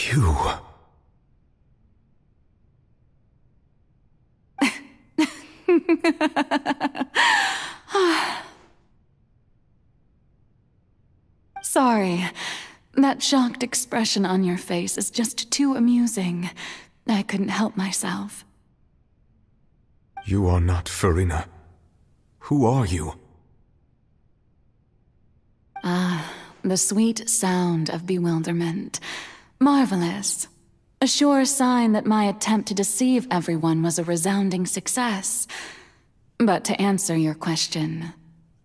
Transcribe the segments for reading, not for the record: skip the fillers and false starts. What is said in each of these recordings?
You... Sorry. That shocked expression on your face is just too amusing. I couldn't help myself. You are not Farina. Who are you? The sweet sound of bewilderment. Marvelous. A sure sign that my attempt to deceive everyone was a resounding success. But to answer your question,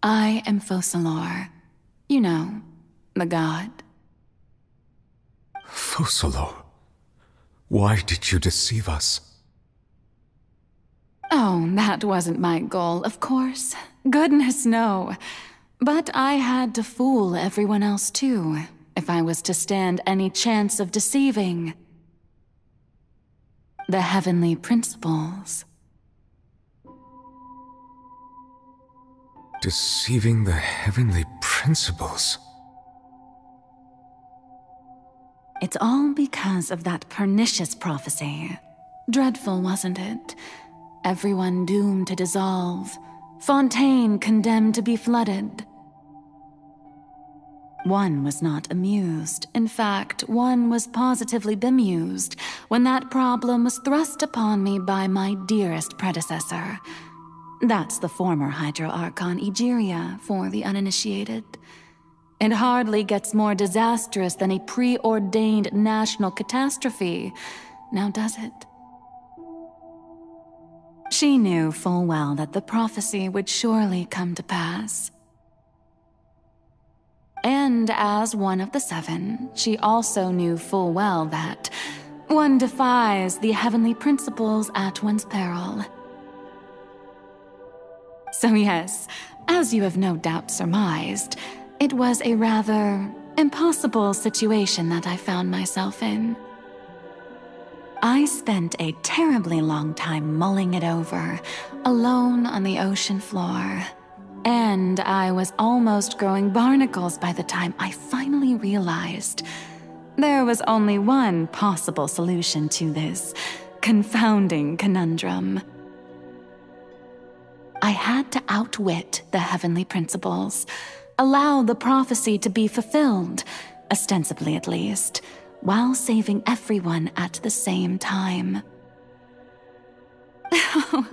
I am Focalor. You know, the god. Focalor? Why did you deceive us? Oh, that wasn't my goal, of course. Goodness, no. But I had to fool everyone else too, if I was to stand any chance of deceiving the heavenly principles. Deceiving the heavenly principles? It's all because of that pernicious prophecy. Dreadful, wasn't it? Everyone doomed to dissolve. Fontaine condemned to be flooded. One was not amused. In fact, one was positively bemused when that problem was thrust upon me by my dearest predecessor. That's the former Hydro-Archon Egeria for the uninitiated. It hardly gets more disastrous than a preordained national catastrophe, now does it? She knew full well that the prophecy would surely come to pass. And as one of the seven, she also knew full well that one defies the heavenly principles at one's peril. So yes, as you have no doubt surmised, it was a rather impossible situation that I found myself in. I spent a terribly long time mulling it over, alone on the ocean floor. And I was almost growing barnacles by the time I finally realized there was only one possible solution to this confounding conundrum. I had to outwit the heavenly principles, allow the prophecy to be fulfilled, ostensibly at least, while saving everyone at the same time.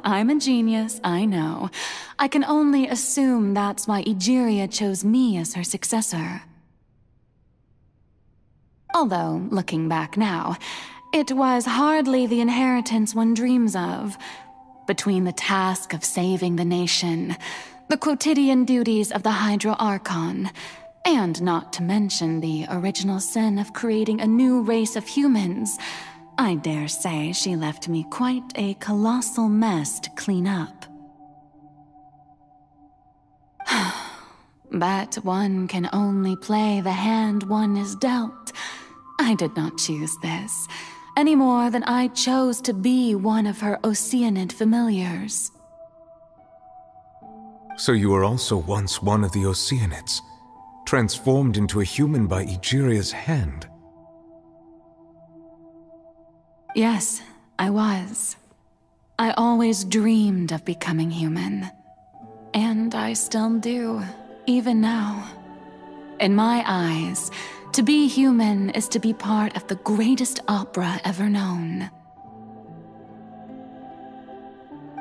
I'm a genius, I know. I can only assume that's why Egeria chose me as her successor. Although, looking back now, it was hardly the inheritance one dreams of. Between the task of saving the nation, the quotidian duties of the Hydro-Archon, and not to mention the original sin of creating a new race of humans, I dare say she left me quite a colossal mess to clean up. But one can only play the hand one is dealt. I did not choose this, any more than I chose to be one of her Oceanid familiars. So you were also once one of the Oceanids, transformed into a human by Egeria's hand. Yes, I was. I always dreamed of becoming human. And I still do, even now. In my eyes, to be human is to be part of the greatest opera ever known.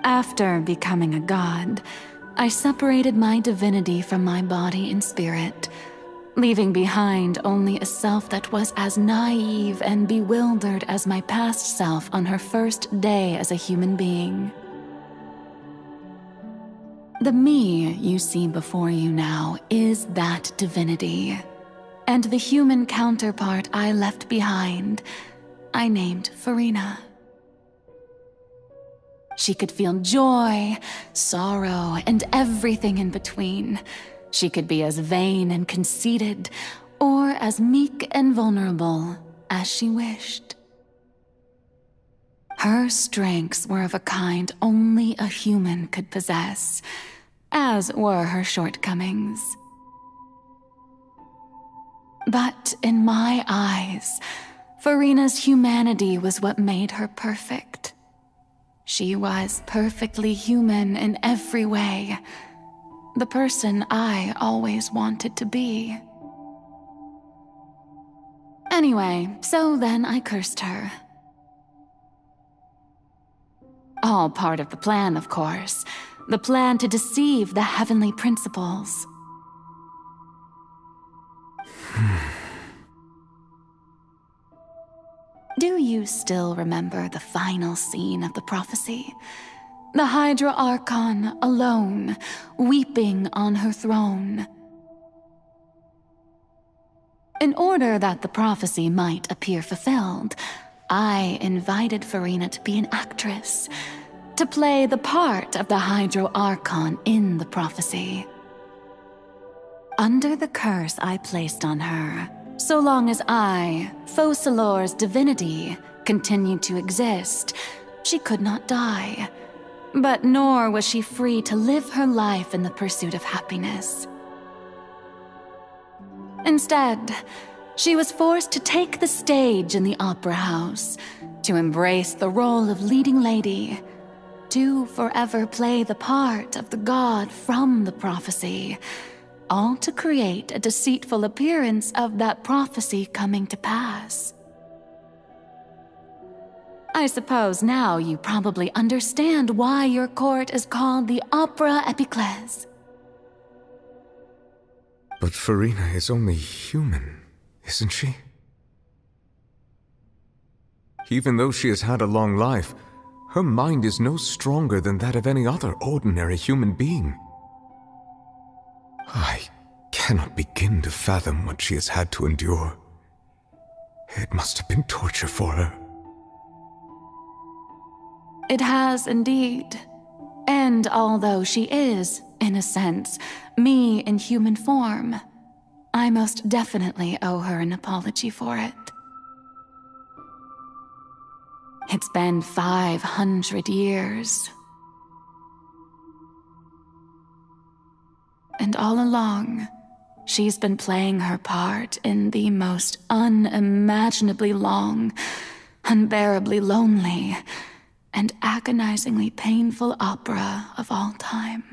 After becoming a god, I separated my divinity from my body and spirit, leaving behind only a self that was as naive and bewildered as my past self on her first day as a human being. The me you see before you now is that divinity, and the human counterpart I left behind, I named Farina. She could feel joy, sorrow, and everything in between. She could be as vain and conceited, or as meek and vulnerable as she wished. Her strengths were of a kind only a human could possess, as were her shortcomings. But in my eyes, Farina's humanity was what made her perfect. She was perfectly human in every way. The person I always wanted to be. Anyway, so then I cursed her. All part of the plan, of course. The plan to deceive the heavenly principles. Do you still remember the final scene of the prophecy? The Hydra Archon alone, weeping on her throne. In order that the prophecy might appear fulfilled, I invited Farina to be an actress, to play the part of the Hydra Archon in the prophecy. Under the curse I placed on her, so long as I, Focalors' divinity, continued to exist, she could not die. But nor was she free to live her life in the pursuit of happiness. Instead, she was forced to take the stage in the opera house, to embrace the role of leading lady, to forever play the part of the god from the prophecy, all to create a deceitful appearance of that prophecy coming to pass. I suppose now you probably understand why your court is called the Opera Epiclese. But Farina is only human, isn't she? Even though she has had a long life, her mind is no stronger than that of any other ordinary human being. I cannot begin to fathom what she has had to endure. It must have been torture for her. It has indeed. And although she is, in a sense, me in human form, I most definitely owe her an apology for it. It's been 500 years. And all along, she's been playing her part in the most unimaginably long, unbearably lonely, and agonizingly painful opera of all time.